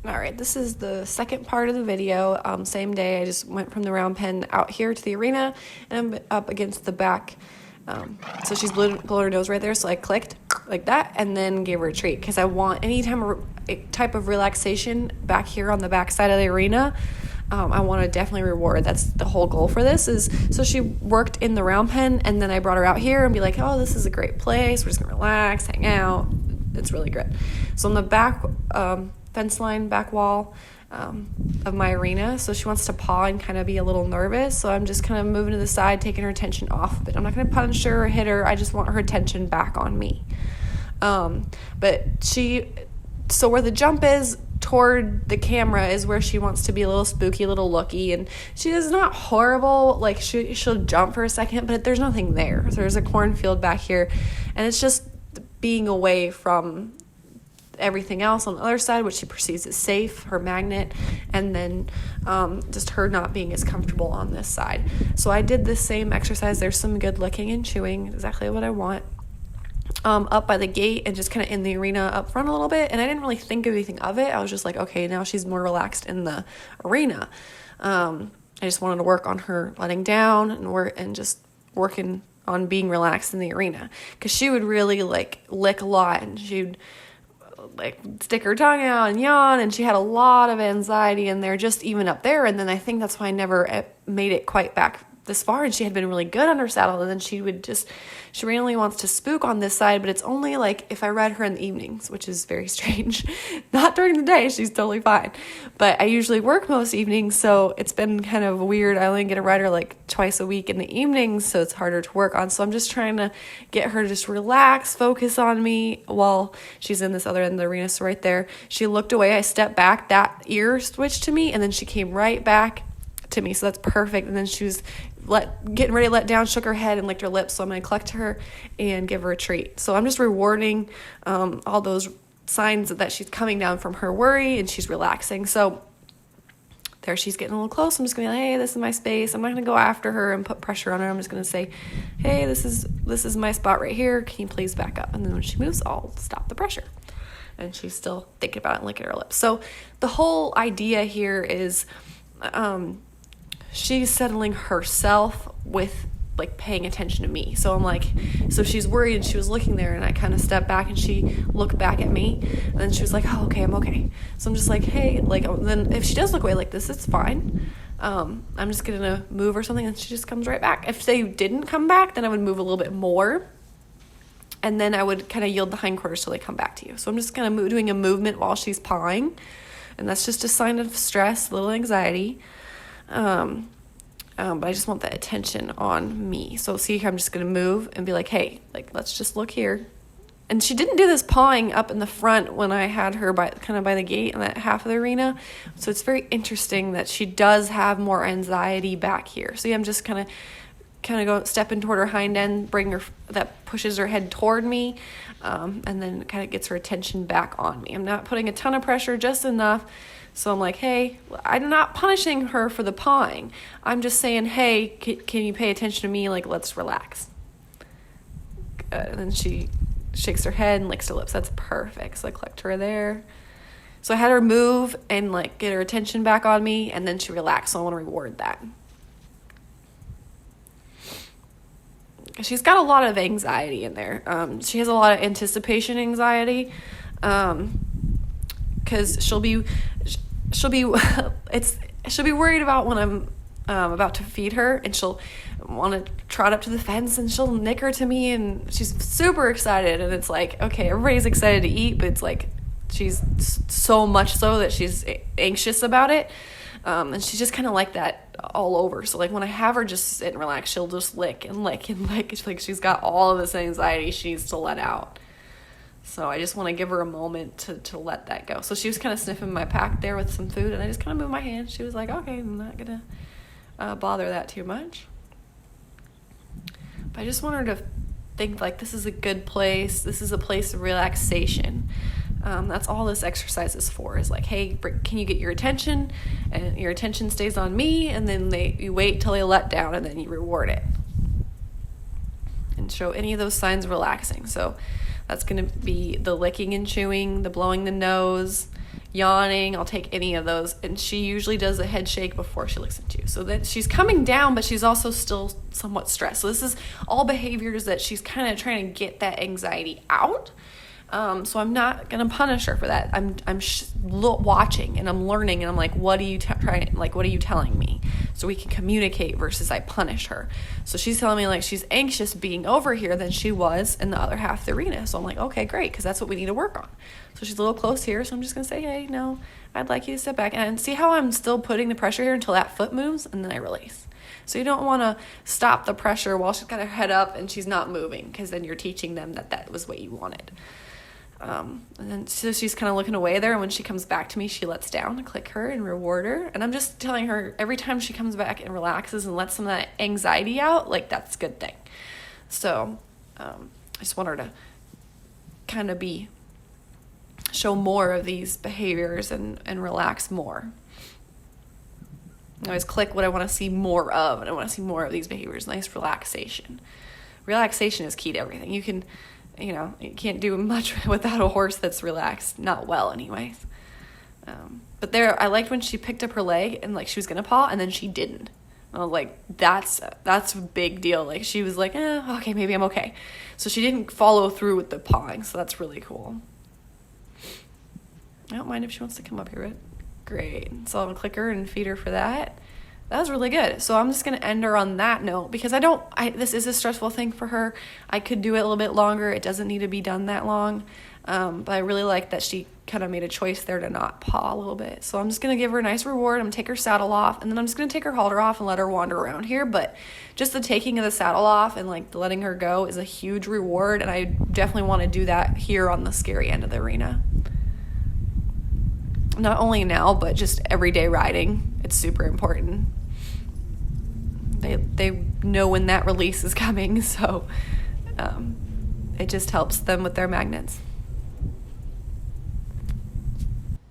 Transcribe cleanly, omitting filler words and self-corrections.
All right, this is the second part of the video. Same day, I just went from the round pen out here to the arena, and I'm up against the back. So she's blowing her nose right there, so I clicked like that and then gave her a treat because I want any type of relaxation back here on the back side of the arena. I want to definitely reward. That's the whole goal for this is, so she worked in the round pen, and then I brought her out here and be like, oh, this is a great place. We're just going to relax, hang out. It's really good. So on the back fence line, back wall of my arena, so she wants to paw and kind of be a little nervous, so I'm just kind of moving to the side, taking her attention off of it. I'm not going to punch her or hit her. I just want her attention back on me. But so where the jump is toward the camera is where she wants to be a little spooky, a little looky, and she is not horrible. Like she'll jump for a second, but there's nothing there. So there's a cornfield back here, and it's just being away from everything else on the other side, which she perceives as safe, her magnet, and then just her not being as comfortable on this side. So I did the same exercise. There's some good licking and chewing, exactly what I want, up by the gate and just kind of in the arena up front a little bit. And I didn't really think anything of it. I was just like, okay, now she's more relaxed in the arena. I just wanted to work on her letting down and just working on being relaxed in the arena, because she would really like lick a lot, and she'd like stick her tongue out and yawn, and she had a lot of anxiety in there, just even up there. And then I think that's why I never made it quite back this far, and she had been really good on her saddle, and then she randomly wants to spook on this side, but it's only like if I ride her in the evenings, which is very strange. Not during the day, she's totally fine, but I usually work most evenings, so it's been kind of weird. I only get to ride her like twice a week in the evenings, so it's harder to work on. So I'm just trying to get her to just relax, focus on me while she's in this other end of the arena. So right there, she looked away, I stepped back, that ear switched to me, and then she came right back to me, so that's perfect. And then she was getting ready to let down, shook her head and licked her lips, so I'm going to collect her and give her a treat. So I'm just rewarding all those signs that she's coming down from her worry and she's relaxing. So there, she's getting a little close. I'm just going to be like, hey, this is my space. I'm not going to go after her and put pressure on her. I'm just going to say, hey, this is my spot right here. Can you please back up? And then when she moves, I'll stop the pressure. And she's still thinking about it and licking her lips. So the whole idea here is she's settling herself with like paying attention to me. So I'm like, so she's worried and she was looking there, and I kind of stepped back and she looked back at me, and then she was like, oh, okay, I'm okay. So I'm just like, hey, like, then if she does look away like this, it's fine. I'm just gonna move or something, and she just comes right back. If they didn't come back, then I would move a little bit more, and then I would kind of yield the hindquarters till they come back to you. So I'm just kind of doing a movement while she's pawing, and that's just a sign of stress, a little anxiety. But I just want that attention on me. So see here, I'm just going to move and be like, hey, like, let's just look here. And she didn't do this pawing up in the front when I had her by the gate in that half of the arena. So it's very interesting that she does have more anxiety back here. So yeah, I'm just kind of stepping toward her hind end, that pushes her head toward me, and then kind of gets her attention back on me. I'm not putting a ton of pressure, just enough. So I'm like, hey, I'm not punishing her for the pawing. I'm just saying, hey, can you pay attention to me? Like, let's relax. And then she shakes her head and licks her lips. That's perfect. So I collect her there. So I had her move and like get her attention back on me, and then she relaxed. So I want to reward that. She's got a lot of anxiety in there. She has a lot of anticipation anxiety, because she'll be worried about when I'm about to feed her, and she'll want to trot up to the fence and she'll nicker to me, and she's super excited. And it's like, okay, everybody's excited to eat, but it's like she's so much so that she's anxious about it. And she's just kind of like that all over. So like when I have her just sit and relax, she'll just lick and lick and lick. It's like she's got all of this anxiety she needs to let out. So I just want to give her a moment to let that go. So she was kind of sniffing my pack there with some food, and I just kind of moved my hand. She was like, okay, I'm not going to bother that too much. But I just want her to think like this is a good place. This is a place of relaxation. That's all this exercise is for, is like, hey, can you get your attention? And your attention stays on me, and then you wait till they let down, and then you reward it. And show any of those signs relaxing. So that's going to be the licking and chewing, the blowing the nose, yawning, I'll take any of those. And she usually does a head shake before she looks at you. So that she's coming down, but she's also still somewhat stressed. So this is all behaviors that she's kind of trying to get that anxiety out. So I'm not going to punish her for that. I'm watching and I'm learning, and I'm like, what are you what are you telling me? So we can communicate versus I punish her. So she's telling me like she's anxious being over here than she was in the other half of the arena. So I'm like, okay, great, because that's what we need to work on. So she's a little close here, so I'm just going to say, hey, no, I'd like you to step back. And see how I'm still putting the pressure here until that foot moves, and then I release. So you don't want to stop the pressure while she's got her head up and she's not moving, because then you're teaching them that was what you wanted. And then so she's kind of looking away there, and when she comes back to me, she lets down. Click her and reward her. And I'm just telling her every time she comes back and relaxes and lets some of that anxiety out, like that's a good thing. So I just want her to kind of show more of these behaviors and relax more. I always click what I want to see more of, and I want to see more of these behaviors. Nice relaxation. Relaxation is key to everything. You can't do much without a horse that's relaxed. Not well, anyways. But there, I liked when she picked up her leg and like she was gonna paw, and then she didn't. I was like, that's a big deal. Like she was like, okay, maybe I'm okay. So she didn't follow through with the pawing. So that's really cool. I don't mind if she wants to come up here, but great. So I'm gonna click her and feed her for that. That was really good. So I'm just going to end her on that note, because this is a stressful thing for her. I could do it a little bit longer. It doesn't need to be done that long. But I really like that she kind of made a choice there to not paw a little bit. So I'm just going to give her a nice reward. I'm going to take her saddle off, and then I'm just going to take her halter off and let her wander around here. But just the taking of the saddle off and like letting her go is a huge reward. And I definitely want to do that here on the scary end of the arena. Not only now, but just everyday riding. It's super important. They know when that release is coming, so it just helps them with their magnets.